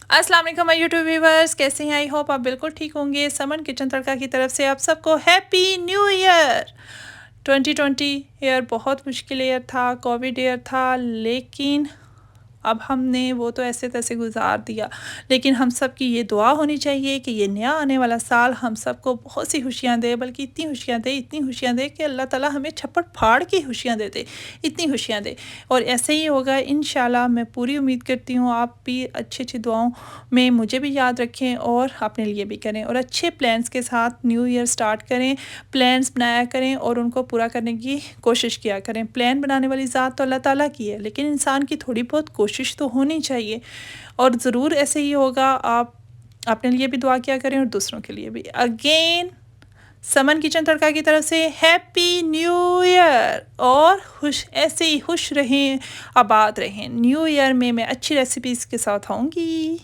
अस्सलाम वालेकुम my YouTube viewers, कैसे हैं? आई होप आप बिल्कुल ठीक होंगे। समन किचन तड़का की तरफ से आप सबको हैप्पी न्यू ईयर। 2020 ईयर बहुत मुश्किल ईयर था, कोविड ईयर था, लेकिन अब हमने वो तो ऐसे तैसे गुजार दिया। लेकिन हम सब की ये दुआ होनी चाहिए कि ये नया आने वाला साल हम सबको बहुत सी खुशियाँ दे, बल्कि इतनी खुशियाँ दे कि अल्लाह ताला हमें छप्पड़ फाड़ के खुशियाँ दे दे, इतनी खुशियाँ दे। और ऐसे ही होगा इंशाल्लाह। मैं पूरी उम्मीद करती हूँ आप भी अच्छी दुआओं में मुझे भी याद रखें और अपने लिए भी करें, और अच्छे प्लान्स के साथ न्यू ईयर स्टार्ट करें। प्लान्स बनाया करें और उनको पूरा करने की कोशिश किया करें। प्लान बनाने वाली ज़ात तो अल्लाह ताला की है, लेकिन इंसान की थोड़ी बहुत कोशिश तो होनी चाहिए। और ज़रूर ऐसे ही होगा। आप अपने लिए भी दुआ किया करें और दूसरों के लिए भी। अगेन समन किचन तड़का की तरफ से हैप्पी न्यू ईयर। और ऐसे ही खुश रहें, आबाद रहें। न्यू ईयर में मैं अच्छी रेसिपीज़ के साथ आऊँगी।